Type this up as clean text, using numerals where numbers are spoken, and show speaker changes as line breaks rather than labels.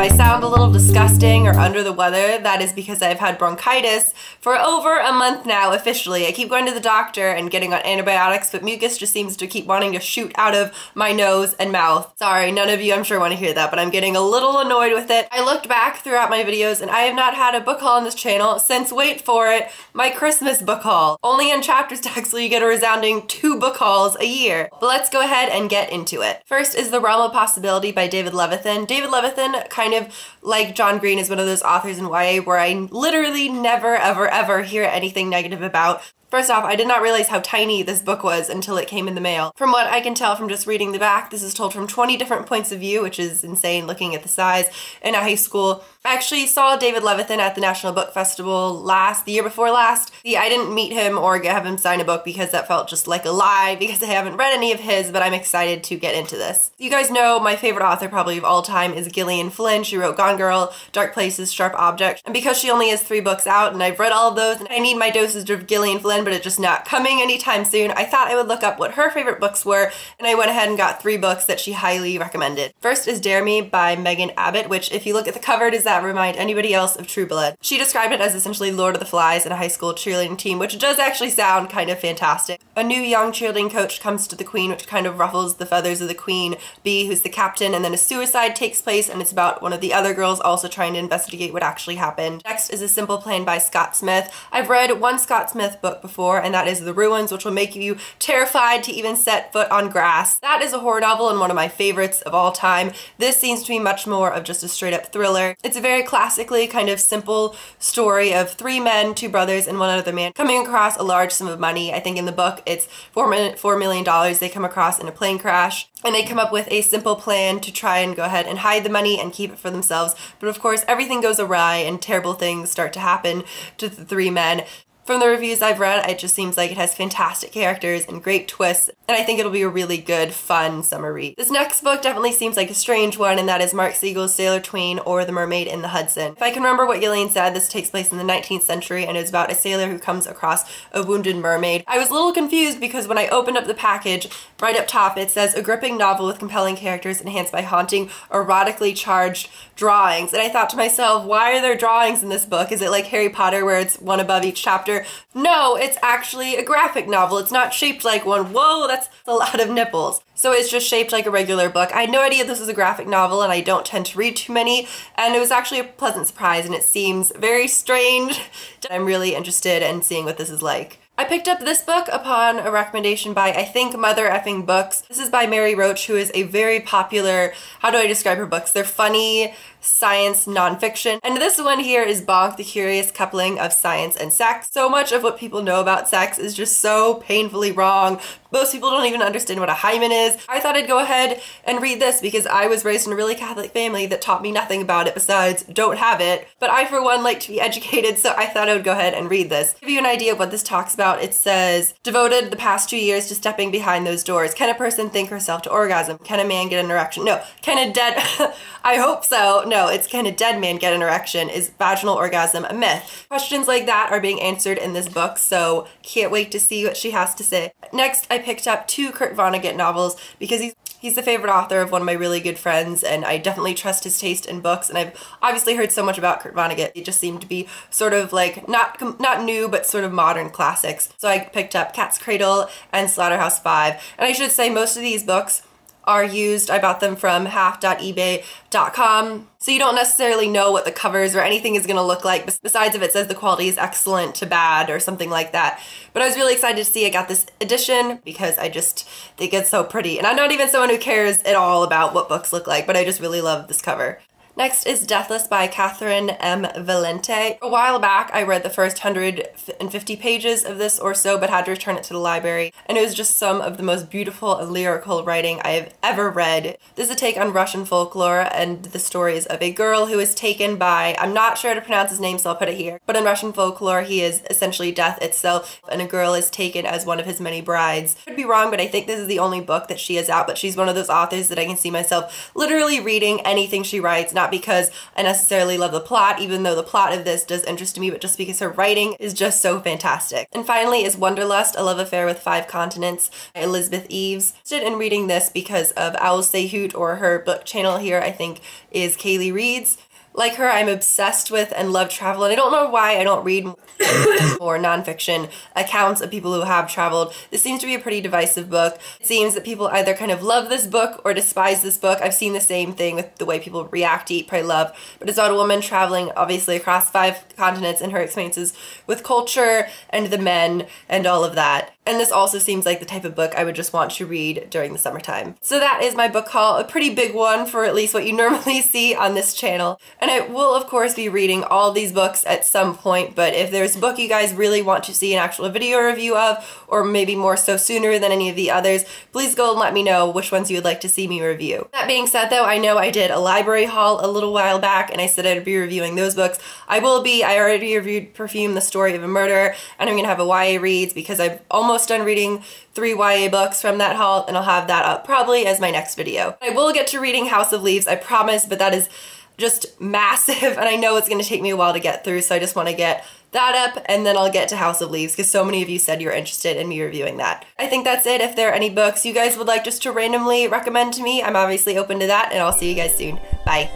I sound a little disgusting or under the weather, that is because I've had bronchitis for over a month now officially. I keep going to the doctor and getting on antibiotics, but mucus just seems to keep wanting to shoot out of my nose and mouth. Sorry, none of you I'm sure want to hear that, but I'm getting a little annoyed with it. I looked back throughout my videos and I have not had a book haul on this channel since, wait for it, my Christmas book haul. Only in Chapter Stacks will you get a resounding 2 book hauls a year. But let's go ahead and get into it. First is The Realm of Possibility by David Levithan. David Levithan, kind of like John Green, is one of those authors in YA where I literally never ever hear anything negative about. First off, I did not realize how tiny this book was until it came in the mail. From what I can tell from just reading the back, this is told from 20 different points of view, which is insane looking at the size. In high school, I actually saw David Levithan at the National Book Festival the year before last. See, I didn't meet him or have him sign a book because that felt just like a lie because I haven't read any of his, but I'm excited to get into this. You guys know my favorite author probably of all time is Gillian Flynn. She wrote Gone Girl, Dark Places, Sharp Objects, and because she only has 3 books out and I've read all of those and I need my dosage of Gillian Flynn, but it's just not coming anytime soon, I thought I would look up what her favorite books were, and I went ahead and got 3 books that she highly recommended. First is Dare Me by Megan Abbott, which if you look at the cover, does that remind anybody else of True Blood? She described it as essentially Lord of the Flies in a high school cheerleading team, which does actually sound kind of fantastic. A new young cheerleading coach comes to the queen, which kind of ruffles the feathers of the queen bee, who's the captain, and then a suicide takes place, and it's about one of the other girls also trying to investigate what actually happened. Next is A Simple Plan by Scott Smith. I've read one Scott Smith book before, and that is The Ruins, which will make you terrified to even set foot on grass. That is a horror novel and one of my favorites of all time. This seems to be much more of just a straight up thriller. It's a very classically kind of simple story of 3 men, 2 brothers, and 1 other man coming across a large sum of money. I think in the book it's $4 million they come across in a plane crash, and they come up with a simple plan to try and go ahead and hide the money and keep it for themselves. But of course everything goes awry and terrible things start to happen to the 3 men. From the reviews I've read, it just seems like it has fantastic characters and great twists, and I think it'll be a really good, fun summer read. This next book definitely seems like a strange one, and that is Mark Siegel's Sailor Tween or The Mermaid in the Hudson. If I can remember what Gillian said, this takes place in the 19th century and is about a sailor who comes across a wounded mermaid. I was a little confused because when I opened up the package, right up top it says, a gripping novel with compelling characters enhanced by haunting, erotically charged drawings. And I thought to myself, why are there drawings in this book? Is it like Harry Potter where it's one above each chapter? No, it's actually a graphic novel. It's not shaped like one. Whoa, that's a lot of nipples. So it's just shaped like a regular book. I had no idea this was a graphic novel, and I don't tend to read too many, and it was actually a pleasant surprise, and it seems very strange. I'm really interested in seeing what this is like. I picked up this book upon a recommendation by, I think, Mother Effing Books. This is by Mary Roach, who is a very popular, how do I describe her books? They're funny science nonfiction. And this one here is Bonk, the Curious Coupling of Science and Sex. So much of what people know about sex is just so painfully wrong. Most people don't even understand what a hymen is. I thought I'd go ahead and read this because I was raised in a really Catholic family that taught me nothing about it besides don't have it. But I, for one, like to be educated, so I thought I would go ahead and read this. To give you an idea of what this talks about, it says, devoted the past 2 years to stepping behind those doors. Can a person think herself to orgasm? Can a man get an erection? No. Can a dead... I hope so. No, it's can a dead man get an erection? Is vaginal orgasm a myth? Questions like that are being answered in this book, so can't wait to see what she has to say. Next, I picked up 2 Kurt Vonnegut novels because he's the favorite author of one of my really good friends, and I definitely trust his taste in books, and I've obviously heard so much about Kurt Vonnegut. It just seemed to be sort of like, not new, but sort of modern classics. So I picked up Cat's Cradle and Slaughterhouse-Five, and I should say most of these books are used. I bought them from half.ebay.com, so you don't necessarily know what the covers or anything is going to look like, besides if it says the quality is excellent to bad or something like that. But I was really excited to see I got this edition because I just think it's so pretty. And I'm not even someone who cares at all about what books look like, but I just really love this cover. Next is Deathless by Katherine M Villante. A while back, I read the first 150 pages of this or so, but had to return it to the library, and it was just some of the most beautiful and lyrical writing I have ever read. This is a take on Russian folklore, and the story is of a girl who is taken by, I'm not sure how to pronounce his name, so I'll put it here, but in Russian folklore, he is essentially death itself, and a girl is taken as one of his many brides. I could be wrong, but I think this is the only book that she has out, but she's one of those authors that I can see myself literally reading anything she writes, not not because I necessarily love the plot, even though the plot of this does interest me, but just because her writing is just so fantastic. And finally is Wonderlust, A Love Affair with Five Continents by Elizabeth Eves. I'm interested in reading this because of Owls Say Hoot, or her book channel here, I think, is Kaylee Reads. Like her, I'm obsessed with and love travel, and I don't know why I don't read or nonfiction accounts of people who have traveled. This seems to be a pretty divisive book. It seems that people either kind of love this book or despise this book. I've seen the same thing with the way people react to Eat, Pray, Love, but it's about a woman traveling obviously across 5 continents and her experiences with culture and the men and all of that. And this also seems like the type of book I would just want to read during the summertime. So that is my book haul, a pretty big one for at least what you normally see on this channel. And I will of course be reading all these books at some point, but if there's a book you guys really want to see an actual video review of, or maybe more so sooner than any of the others, please go and let me know which ones you would like to see me review. That being said though, I know I did a library haul a little while back and I said I'd be reviewing those books. I already reviewed Perfume, The Story of a Murder, and I'm gonna have a YA reads because I've almost done reading 3 YA books from that haul, and I'll have that up probably as my next video. I will get to reading House of Leaves, I promise, but that is just massive and I know it's going to take me a while to get through, so I just want to get that up and then I'll get to House of Leaves because so many of you said you're interested in me reviewing that. I think that's it. If there are any books you guys would like just to randomly recommend to me, I'm obviously open to that, and I'll see you guys soon. Bye.